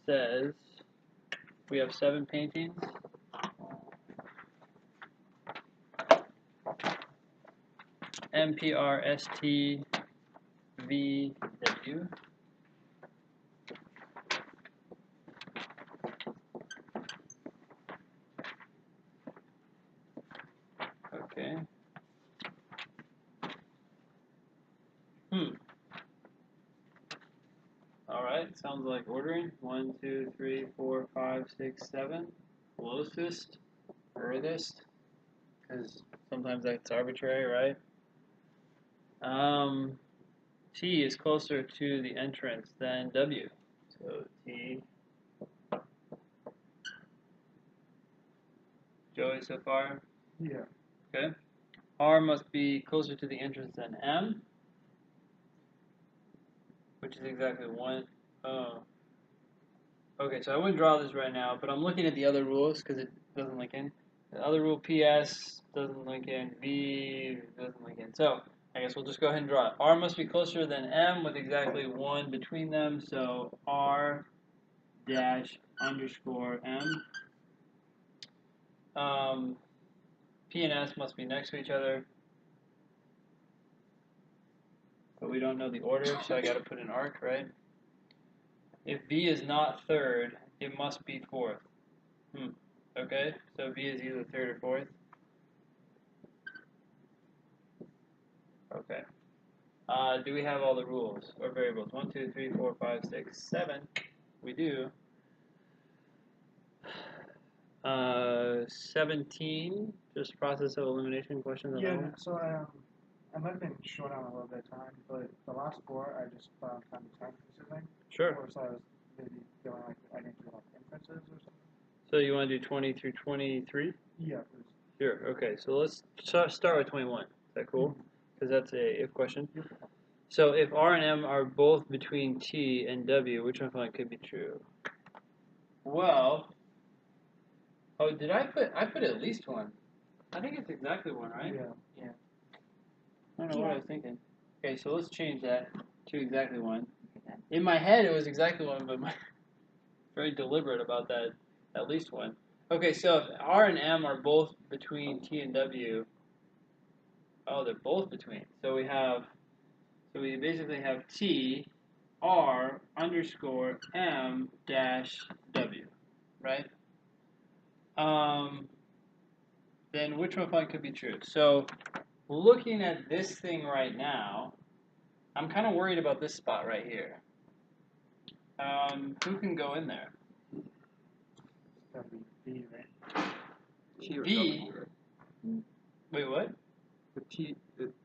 says we have 7 paintings. MPRSTVW. Okay. Alright, sounds like ordering. 1, 2, 3, 4, 5, 6, 7. Closest, furthest, because sometimes that's arbitrary, right? T is closer to the entrance than W. So T. Joey so far? Yeah. Okay. R must be closer to the entrance than M, which is exactly 1. Oh. Okay, so I wouldn't draw this right now, but I'm looking at the other rules because it doesn't link in. The other rule, PS, doesn't link in. V doesn't link in. So I guess we'll just go ahead and draw it. R must be closer than M with exactly 1 between them. So R dash underscore M. P and S must be next to each other. But we don't know the order, so I got to put an arc, right? If V is not third, it must be fourth. Okay, so V is either third or fourth. Okay. Do we have all the rules or variables? 1, 2, 3, 4, 5, 6, 7. We do. 17. Just process of elimination questions. Yeah. So I might have been short on a little bit of time, but the last 4 I just found kind of time consuming. Sure. Or so I was maybe feeling like I didn't do enough inferences or something. So you want to do 20 through 23? Yeah, please. Sure. Okay. So let's start with 21. Is that cool? Because that's a if question. Yep. So if R and M are both between T and W, which one could be true? Well, oh, did I put at least 1? I think it's exactly 1, right? Yeah. I don't know what I was thinking. Okay, so let's change that to exactly 1. In my head, it was exactly 1, but I'm very deliberate about that at least 1. Okay, so if R and M are both between T and W, oh, they're both between. So we basically have T, R underscore M dash W, right? Then which one could be true? So looking at this thing right now, I'm kind of worried about this spot right here. Who can go in there? That would be B, right? T or B. W. Wait, what? It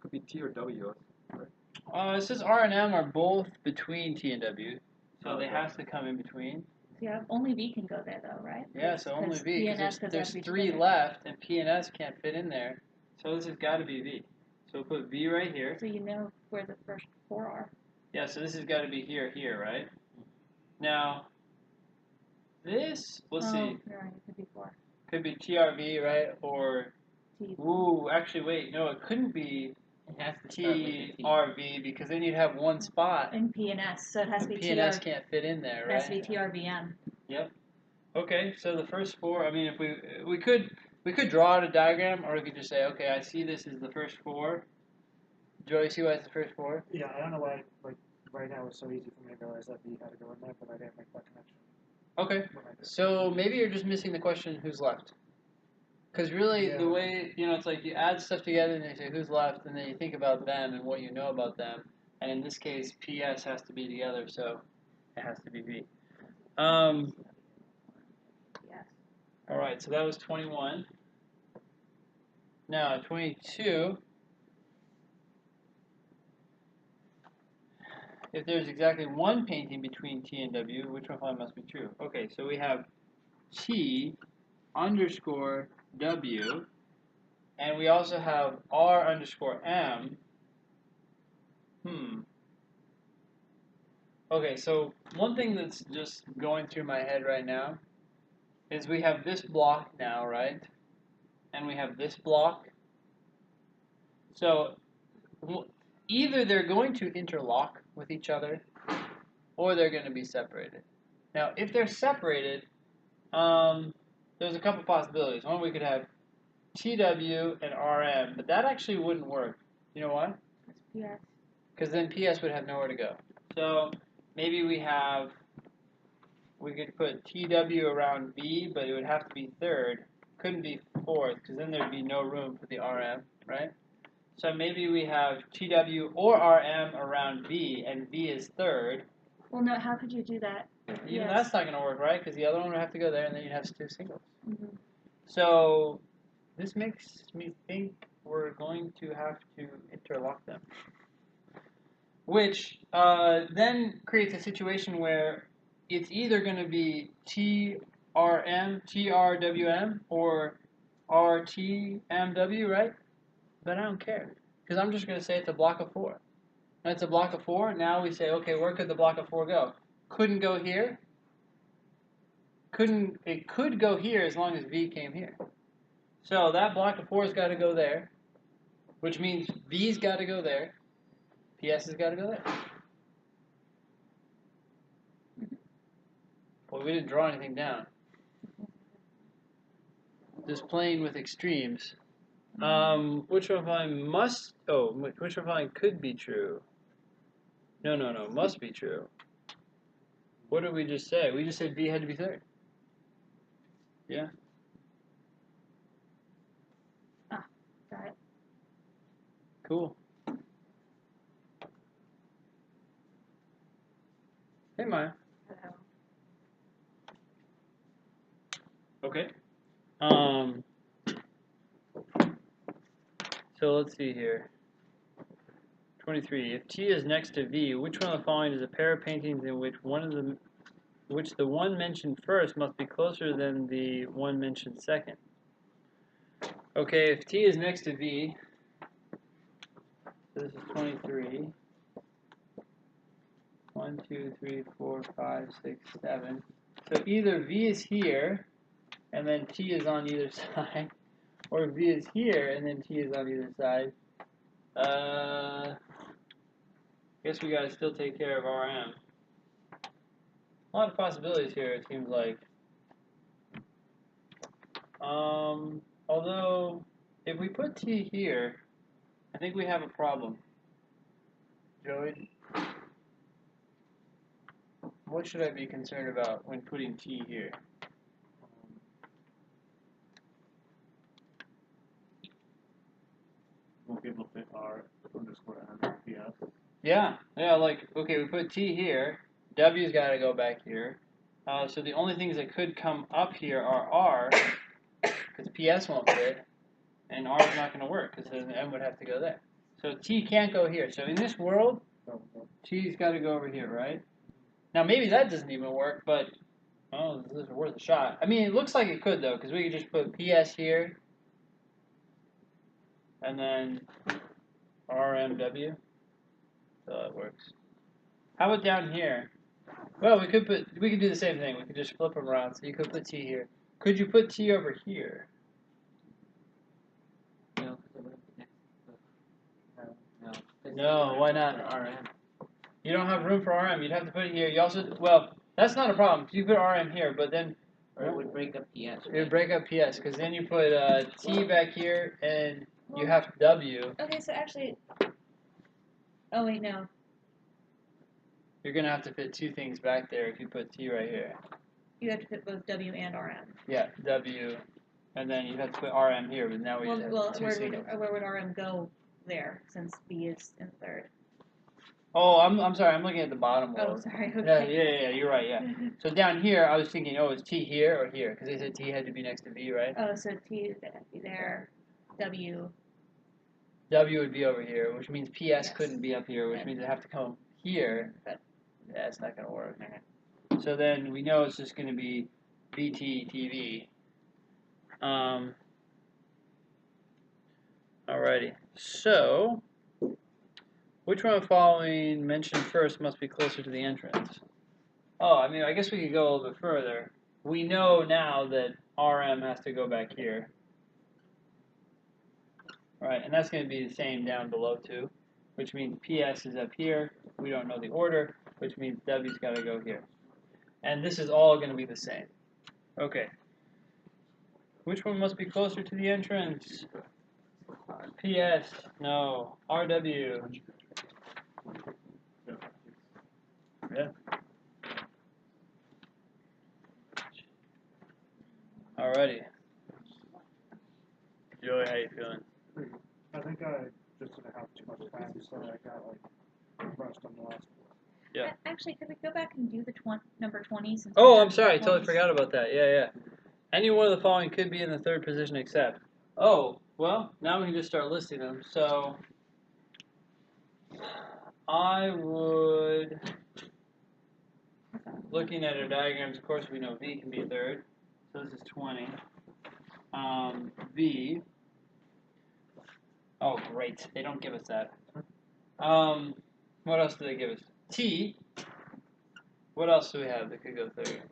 could be T or W, right? It says R and M are both between T and W, so Oh, they okay. have to come in between. Yeah, only V can go there though, right? Yeah, so only V. P and S There's 3 left, and P and S can't fit in there, so this has got to be V. So we'll put V right here. So you know where the first 4 are. Yeah, so this has got to be here, right? Now, this, let's see, Right, it could be 4. could be TRV, right? Or, T. ooh, actually, wait, no, it couldn't be It has to start with a T. TRV because then you'd have 1 spot. And P and S, so it has to be P and S can't fit in there, It has to right? be TRVM. Yep. Okay, so the first 4. I mean, if we could draw out a diagram, or we could just say, okay, I see this is the first 4. Joey, see why it's the first 4? Yeah, I don't know why, like, right now it's so easy for me to realize that B had to go in there, but I didn't make that connection. Okay, so maybe you're just missing the question, who's left? Because really, the way, it's like you add stuff together and they say who's left, and then you think about them and what you know about them. And in this case, PS has to be together, so it has to be V. Yes. All right, so that was 21. Now, 22. If there's exactly 1 painting between T and W, which one must be true? Okay, so we have T underscore W, and we also have R underscore M. Okay, so one thing that's just going through my head right now is we have this block now, right? And we have this block. So either they're going to interlock with each other, or they're going to be separated. Now, if they're separated, there's a couple possibilities. One, we could have TW and RM, but that actually wouldn't work. You know why? Yes. Because then PS would have nowhere to go. So maybe we could put TW around B, but it would have to be third. Couldn't be fourth, because then there'd be no room for the RM, right? So maybe we have TW or RM around B, and B is third. Well, no, how could you do that? Even that's not going to work, right? Because the other one would have to go there, and then you'd have two singles. Mm-hmm. So this makes me think we're going to have to interlock them. Which then creates a situation where it's either going to be TRWM, or RTMW, right? But I don't care, because I'm just going to say it's a block of 4. And it's a block of 4. Now we say, okay, where could the block of 4 go? Couldn't go here. It could go here as long as V came here. So that block of 4 has got to go there, which means V's got to go there. PS has got to go there. Well, we didn't draw anything down. Just playing with extremes. Which one following must? Oh, which one following could be true? No, must be true. What did we just say? We just said V had to be third. Yeah. Got it. Cool. Hey, Maya. Hello. Okay. So let's see here. 23. If T is next to V, which one of the following is a pair of paintings in which the one mentioned first must be closer than the one mentioned second? Okay, if T is next to V, so this is 23. 1, 2, 3, 4, 5, 6, 7. So either V is here, and then T is on either side, or V is here, and then T is on either side. Guess we gotta still take care of RM. A lot of possibilities here, it seems like. Although, if we put T here, I think we have a problem. Joey? What should I be concerned about when putting T here? Won't be able to fit R underscore M PS. Yeah, like, okay, we put T here, W's got to go back here. So the only things that could come up here are R, because PS won't fit, and R is not going to work, because then M would have to go there. So T can't go here. So in this world, T's got to go over here, right? Now maybe that doesn't even work, but oh, this is worth a shot. I mean, it looks like it could, though, because we could just put PS here, and then RMW. So that works. How about down here? Well, we could do the same thing. We could just flip them around. So you could put T here. Could you put T over here? No, because it wouldn't be next. No. No, why not? RM. You don't have room for RM. You'd have to put it here. You also, well, that's not a problem. You put RM here, but then Or it would break up PS. it would break up PS, because then you put T back here, and you have W. Okay, so actually. Oh wait, no. You're gonna have to fit two things back there if you put T right here. You have to put both W and RM. Yeah, W, and then you have to put RM here, but now we just have two where singles. would RM go there since B is in third? Oh, I'm sorry. I'm looking at the bottom Oh, world. sorry. Yeah, Okay. yeah. You're right. Yeah. So down here, I was thinking, oh, is T here or here? Because they said T had to be next to V, right? Oh, so T is gonna be there. W. W would be over here, which means PS Yes. couldn't be up here, which means they have to come here. But Yeah, it's not gonna work. So then we know it's just gonna be VT TV. Alrighty. So, which one of the following mentioned first must be closer to the entrance? Oh, I mean, I guess we could go a little bit further. We know now that RM has to go back here. Right, and that's going to be the same down below too, which means PS is up here. We don't know the order, which means W's got to go here. And this is all going to be the same. Okay. Which one must be closer to the entrance? PS. No. RW. Yeah. Alrighty. Joey, how you feeling? I think I just didn't have too much time, so I got like rushed on the last four. Yeah. Actually, could we go back and do the number 20? Since Oh, we've I'm done sorry. I totally 20s? forgot about that. Yeah. Any one of the following could be in the third position except. Oh, well, now we can just start listing them. So, I would, looking at our diagrams, of course we know V can be third. So this is 20. V. Oh, great. They don't give us that. What else do they give us? T. What else do we have that could go third?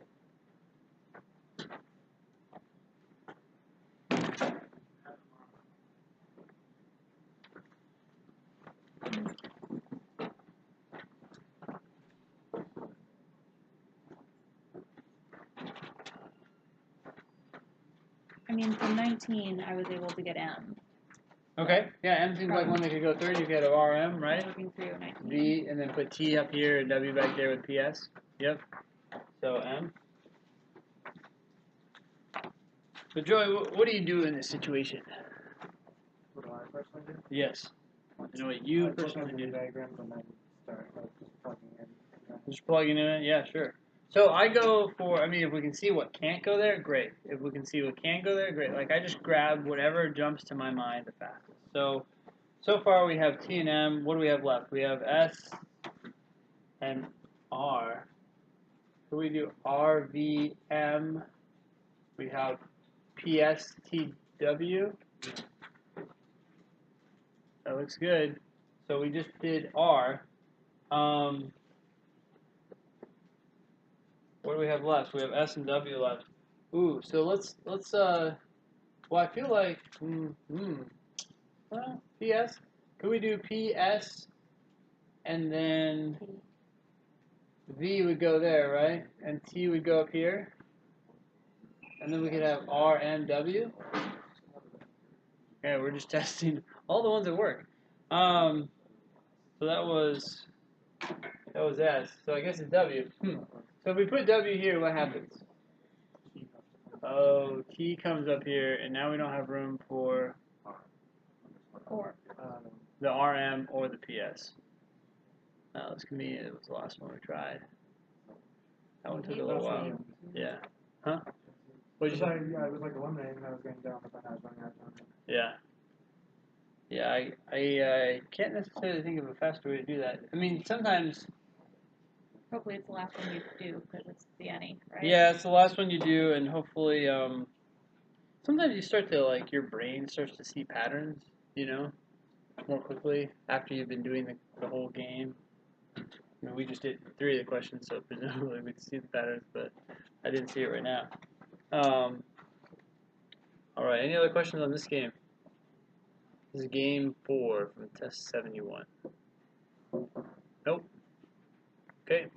I mean, from 19, I was able to get M. Okay, yeah, M seems like one that could go third. You could have RM, right? Looking through 19. V, and then put T up here and W back there with PS. Yep. So M. So Joey, what do you do in this situation? What do I personally do? Yes. You know what you I look personally at the do? diagrams and then start just plugging in. Just plugging in it? Yeah, sure. So I go for, I mean, if we can see what can't go there, great. If we can see what can't go there, great. Like, I just grab whatever jumps to my mind the fastest. So far we have T and M. What do we have left? We have S and R. So we do R, V, M. We have P, S, T, W. That looks good. So we just did R. What do we have left? We have S and W left. Ooh, so let's well, I feel like well, PS. Could we do PS and then V would go there, right? And T would go up here. And then we could have R and W. Okay, we're just testing all the ones that work. So that was S. So I guess it's W. So if we put W here, what happens? Oh, T comes up here, and now we don't have room for Or the RM or the PS. No, this convenient. It was the last one we tried. That one took a little while. Yeah. Huh? What'd you say? I was like eliminating and I was getting down, but then I was running out of time. Yeah. Yeah, I can't necessarily think of a faster way to do that. I mean, sometimes. hopefully it's the last one you do because it's the any, right? Yeah, it's the last one you do, and hopefully, sometimes you start to, like, your brain starts to see patterns, you know, more quickly after you've been doing the whole game. I mean, we just did 3 of the questions, so presumably we'd see the patterns, but I didn't see it right now. Alright, any other questions on this game? This is game 4 from test 71. Nope. Okay.